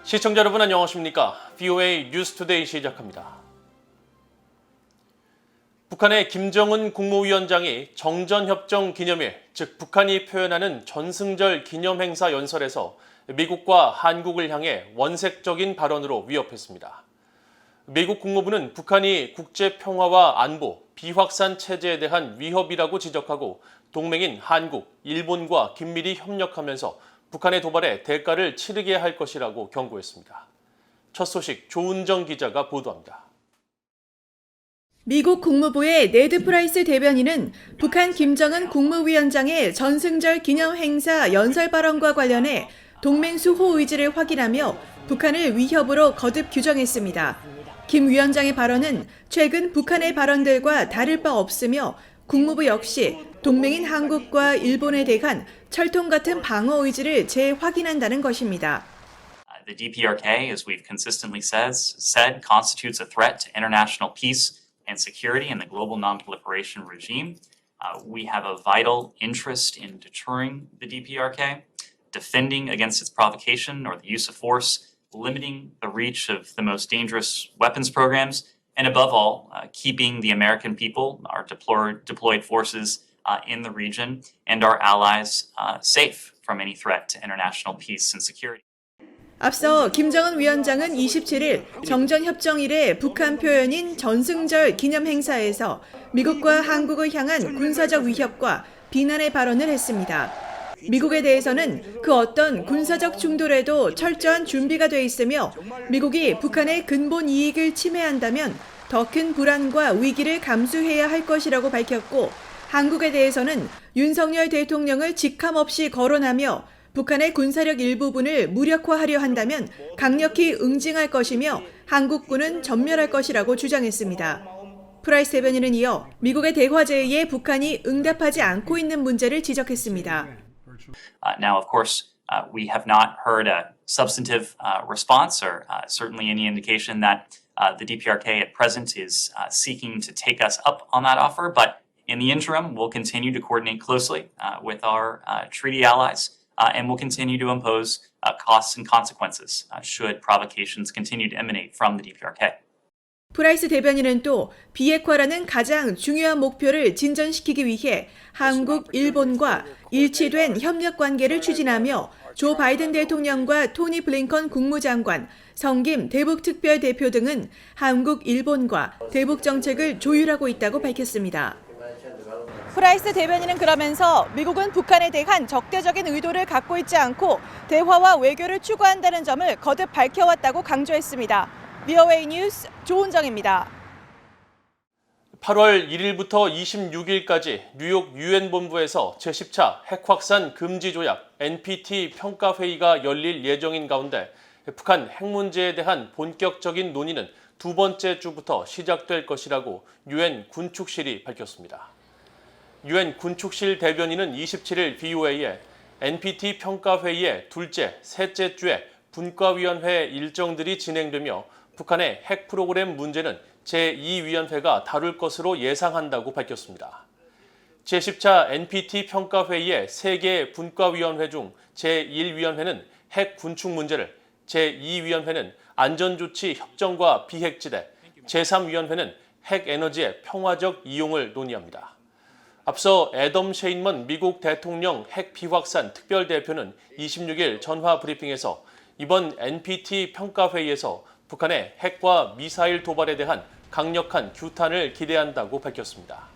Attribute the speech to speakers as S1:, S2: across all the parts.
S1: 시청자 여러분 안녕하십니까? VOA 뉴스투데이 시작합니다. 북한의 김정은 국무위원장이 정전협정 기념일, 즉 북한이 표현하는 전승절 기념행사 연설에서 미국과 한국을 향해 원색적인 발언으로 위협했습니다. 미국 국무부는 북한이 국제평화와 안보, 비확산 체제에 대한 위협이라고 지적하고 동맹인 한국, 일본과 긴밀히 협력하면서 북한의 도발에 대가를 치르게 할 것이라고 경고했습니다. 첫 소식 조은정 기자가 보도합니다.
S2: 미국 국무부의 네드 프라이스 대변인은 북한 김정은 국무위원장의 전승절 기념행사 연설 발언과 관련해 동맹 수호 의지를 확인하며 북한을 위협으로 거듭 규정했습니다. 김 위원장의 발언은 최근 북한의 발언들과 다를 바 없으며 국무부 역시 동맹인 한국과 일본에 대한 철통 같은 방어 의지를 재확인한다는 것입니다.
S3: The DPRK, as we've consistently said, constitutes a threat to international peace and security in the global non-proliferation regime. We have a vital interest in deterring the DPRK, defending against its provocation or the use of force, limiting the reach of the most dangerous weapons programs, and above all, keeping the American people, our deployed forces in the region, and our allies safe from any threat to international peace and security.
S2: 앞서 김정은 위원장은 27일 정전협정 이래 북한 표현인 전승절 기념행사에서 미국과 한국을 향한 군사적 위협과 비난의 발언을 했습니다. 미국에 대해서는 그 어떤 군사적 충돌에도 철저한 준비가 돼 있으며 미국이 북한의 근본 이익을 침해한다면 더 큰 불안과 위기를 감수해야 할 것이라고 밝혔고 한국에 대해서는 윤석열 대통령을 직함없이 거론하며 북한의 군사력 일부분을 무력화하려 한다면 강력히 응징할 것이며 한국군은 전멸할 것이라고 주장했습니다. 프라이스 대변인은 이어 미국의 대화 제의에 북한이 응답하지 않고 있는 문제를 지적했습니다.
S3: Now, of course, we have not heard a substantive response or certainly any indication that the DPRK at present is seeking to take us up on that offer. But in the interim, we'll continue to coordinate closely with our treaty allies. And will continue to impose costs and consequences should provocations continue to emanate from the DPRK.
S2: 프라이스 대변인은 또 비핵화라는 가장 중요한 목표를 진전시키기 위해 한국, 일본과 일치된 협력 관계를 추진하며 조 바이든 대통령과 토니 블링컨 국무장관, 성김 대북특별대표 등은 한국, 일본과 대북 정책을 조율하고 있다고 밝혔습니다. 프라이스 대변인은 그러면서 미국은 북한에 대한 적대적인 의도를 갖고 있지 않고 대화와 외교를 추구한다는 점을 거듭 밝혀왔다고 강조했습니다. VOA 뉴스 조은정입니다.
S1: 8월 1일부터 26일까지 뉴욕 유엔 본부에서 제10차 핵확산 금지 조약 NPT 평가회의가 열릴 예정인 가운데 북한 핵 문제에 대한 본격적인 논의는 두 번째 주부터 시작될 것이라고 유엔 군축실이 밝혔습니다. 유엔 군축실 대변인은 27일 VOA에 NPT 평가회의의 둘째, 셋째 주에 분과위원회 일정들이 진행되며 북한의 핵 프로그램 문제는 제2위원회가 다룰 것으로 예상한다고 밝혔습니다. 제10차 NPT 평가회의의 3개 분과위원회 중 제1위원회는 핵 군축 문제를, 제2위원회는 안전조치 협정과 비핵지대, 제3위원회는 핵 에너지의 평화적 이용을 논의합니다. 앞서 애덤 셰인먼 미국 대통령 핵 비확산 특별대표는 26일 전화 브리핑에서 이번 NPT 평가회의에서 북한의 핵과 미사일 도발에 대한 강력한 규탄을 기대한다고 밝혔습니다.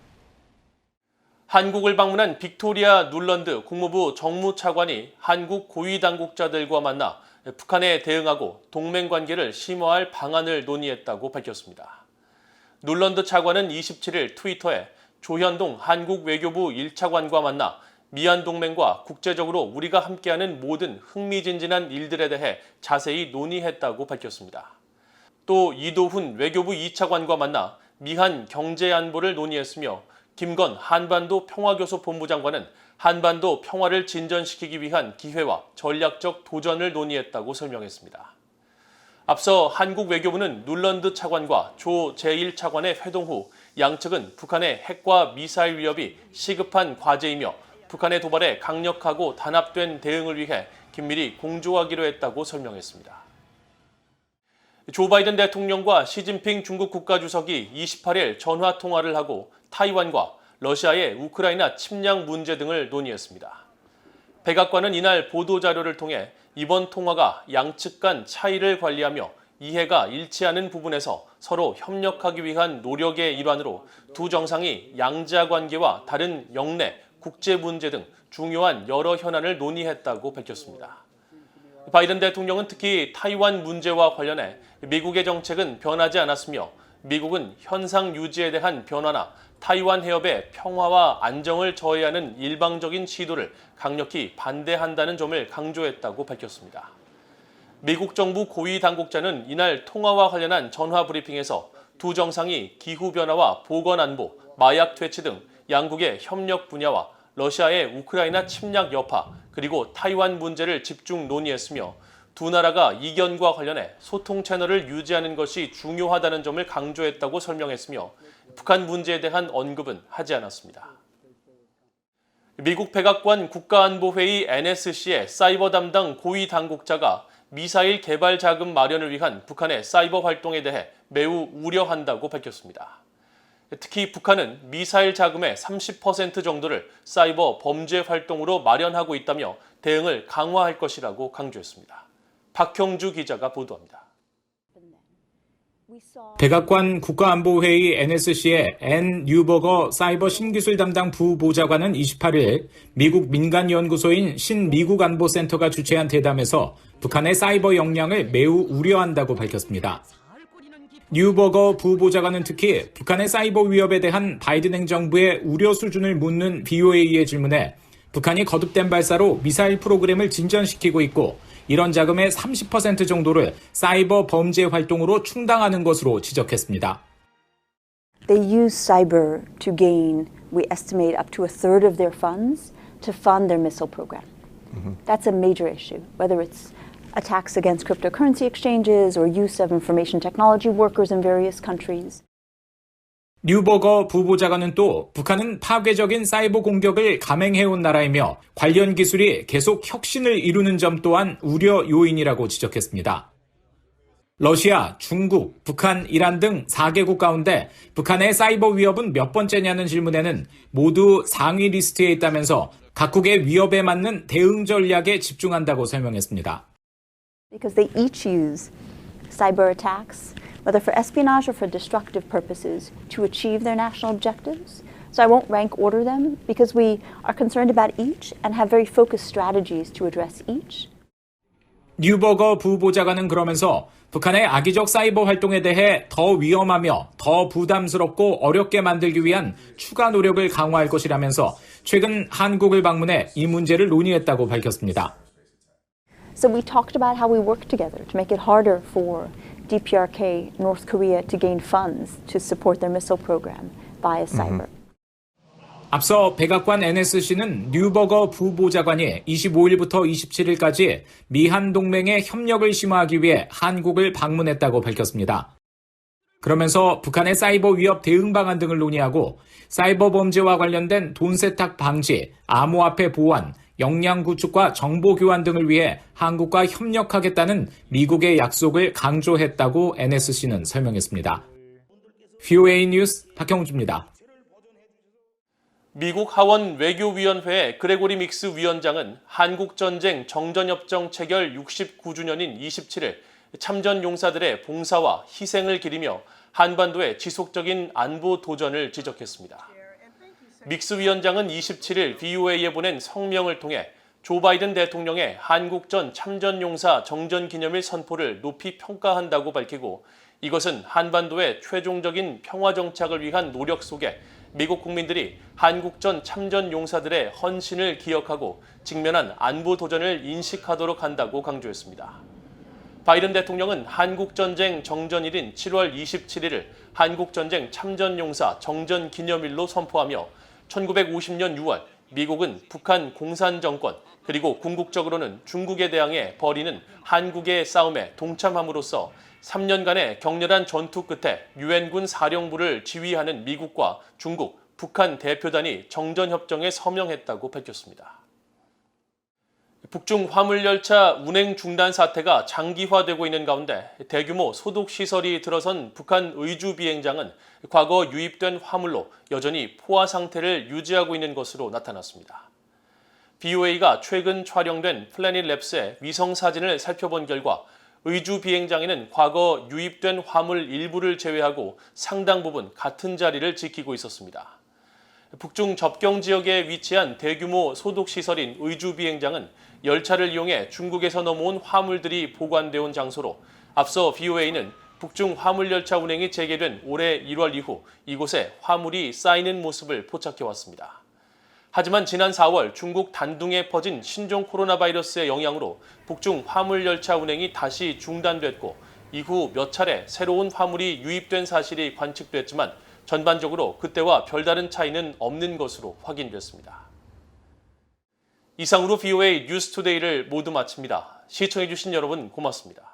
S1: 한국을 방문한 빅토리아 눌런드 국무부 정무차관이 한국 고위 당국자들과 만나 북한에 대응하고 동맹 관계를 심화할 방안을 논의했다고 밝혔습니다. 눌런드 차관은 27일 트위터에 조현동 한국 외교부 1차관과 만나 미얀 동맹과 국제적으로 우리가 함께하는 모든 흥미진진한 일들에 대해 자세히 논의했다고 밝혔습니다. 또 이도훈 외교부 2차관과 만나 미한 경제 안보를 논의했으며 김건 한반도 평화교섭 본부장관은 한반도 평화를 진전시키기 위한 기회와 전략적 도전을 논의했다고 설명했습니다. 앞서 한국 외교부는 눌런드 차관과 조 제1차관의 회동 후 양측은 북한의 핵과 미사일 위협이 시급한 과제이며 북한의 도발에 강력하고 단합된 대응을 위해 긴밀히 공조하기로 했다고 설명했습니다. 조 바이든 대통령과 시진핑 중국 국가주석이 28일 전화 통화를 하고 타이완과 러시아의 우크라이나 침략 문제 등을 논의했습니다. 백악관은 이날 보도자료를 통해 이번 통화가 양측 간 차이를 관리하며 이해가 일치하는 부분에서 서로 협력하기 위한 노력의 일환으로 두 정상이 양자 관계와 다른 영내, 국제 문제 등 중요한 여러 현안을 논의했다고 밝혔습니다. 바이든 대통령은 특히 타이완 문제와 관련해 미국의 정책은 변하지 않았으며 미국은 현상 유지에 대한 변화나 타이완 해협의 평화와 안정을 저해하는 일방적인 시도를 강력히 반대한다는 점을 강조했다고 밝혔습니다. 미국 정부 고위 당국자는 이날 통화와 관련한 전화 브리핑에서 두 정상이 기후변화와 보건안보, 마약 퇴치 등 양국의 협력 분야와 러시아의 우크라이나 침략 여파, 그리고 타이완 문제를 집중 논의했으며 두 나라가 이견과 관련해 소통 채널을 유지하는 것이 중요하다는 점을 강조했다고 설명했으며 북한 문제에 대한 언급은 하지 않았습니다. 미국 백악관 국가안보회의 NSC의 사이버 담당 고위 당국자가 미사일 개발 자금 마련을 위한 북한의 사이버 활동에 대해 매우 우려한다고 밝혔습니다. 특히 북한은 미사일 자금의 30% 정도를 사이버 범죄 활동으로 마련하고 있다며 대응을 강화할 것이라고 강조했습니다. 박형주 기자가 보도합니다.
S4: 백악관 국가안보회의 NSC의 앤 뉴버거 사이버 신기술 담당 부보좌관은 28일 미국 민간연구소인 신미국안보센터가 주최한 대담에서 북한의 사이버 역량을 매우 우려한다고 밝혔습니다. 뉴버거 부보좌관은 특히 북한의 사이버 위협에 대한 바이든 행정부의 우려 수준을 묻는 BOA의 질문에 북한이 거듭된 발사로 미사일 프로그램을 진전시키고 있고 이런 자금의 30% 정도를 사이버 범죄 활동으로 충당하는 것으로 지적했습니다.
S5: They use cyber to gain, we estimate, up to a third of their funds to fund their missile program. That's a major issue, whether it's attacks against cryptocurrency exchanges or use of information technology workers in various countries.
S4: 뉴버거 부보좌관은 또 북한은 파괴적인 사이버 공격을 감행해온 나라이며 관련 기술이 계속 혁신을 이루는 점 또한 우려 요인이라고 지적했습니다. 러시아, 중국, 북한, 이란 등 4개국 가운데 북한의 사이버 위협은 몇 번째냐는 질문에는 모두 상위 리스트에 있다면서 각국의 위협에 맞는 대응 전략에 집중한다고 설명했습니다.
S5: Because they each use cyber attacks, whether for espionage or for destructive purposes, to achieve their national objectives. So I won't rank order them because we are concerned about each and have very focused strategies to address each.
S4: 뉴버거 부보좌관은 그러면서 북한의 악의적 사이버 활동에 대해 더 위험하며 더 부담스럽고 어렵게 만들기 위한 추가 노력을 강화할 것이라면서 최근 한국을 방문해 이 문제를 논의했다고 밝혔습니다.
S5: So we talked about how we work together to make it harder for DPRK, North Korea, to gain funds to support their missile program via cyber.
S4: 앞서 백악관 NSC는 뉴버거 부보좌관이 25일부터 27일까지 미한 동맹의 협력을 심화하기 위해 한국을 방문했다고 밝혔습니다. 그러면서 북한의 사이버 위협 대응 방안 등을 논의하고 사이버 범죄와 관련된 돈 세탁 방지, 암호화폐 보완, 역량 구축과 정보 교환 등을 위해 한국과 협력하겠다는 미국의 약속을 강조했다고 NSC는 설명했습니다. VOA 뉴스 박형주입니다.
S1: 미국 하원 외교위원회의 그레고리 믹스 위원장은 한국전쟁 정전협정 체결 69주년인 27일 참전 용사들의 봉사와 희생을 기리며 한반도의 지속적인 안보 도전을 지적했습니다. 믹스 위원장은 27일 VOA에 보낸 성명을 통해 조 바이든 대통령의 한국전 참전용사 정전기념일 선포를 높이 평가한다고 밝히고 이것은 한반도의 최종적인 평화 정착을 위한 노력 속에 미국 국민들이 한국전 참전용사들의 헌신을 기억하고 직면한 안보 도전을 인식하도록 한다고 강조했습니다. 바이든 대통령은 한국전쟁 정전일인 7월 27일을 한국전쟁 참전용사 정전기념일로 선포하며 1950년 6월 미국은 북한 공산정권 그리고 궁극적으로는 중국에 대항해 벌이는 한국의 싸움에 동참함으로써 3년간의 격렬한 전투 끝에 유엔군 사령부를 지휘하는 미국과 중국, 북한 대표단이 정전협정에 서명했다고 밝혔습니다. 북중 화물열차 운행 중단 사태가 장기화되고 있는 가운데 대규모 소독시설이 들어선 북한 의주 비행장은 과거 유입된 화물로 여전히 포화 상태를 유지하고 있는 것으로 나타났습니다. BOA가 최근 촬영된 플래닛 랩스의 위성 사진을 살펴본 결과 의주 비행장에는 과거 유입된 화물 일부를 제외하고 상당 부분 같은 자리를 지키고 있었습니다. 북중 접경 지역에 위치한 대규모 소독시설인 의주 비행장은 열차를 이용해 중국에서 넘어온 화물들이 보관되어 온 장소로 앞서 BOA는 북중 화물열차 운행이 재개된 올해 1월 이후 이곳에 화물이 쌓이는 모습을 포착해왔습니다. 하지만 지난 4월 중국 단둥에 퍼진 신종 코로나 바이러스의 영향으로 북중 화물열차 운행이 다시 중단됐고 이후 몇 차례 새로운 화물이 유입된 사실이 관측됐지만 전반적으로 그때와 별다른 차이는 없는 것으로 확인됐습니다. 이상으로 BOA 뉴스투데이를 모두 마칩니다. 시청해주신 여러분 고맙습니다.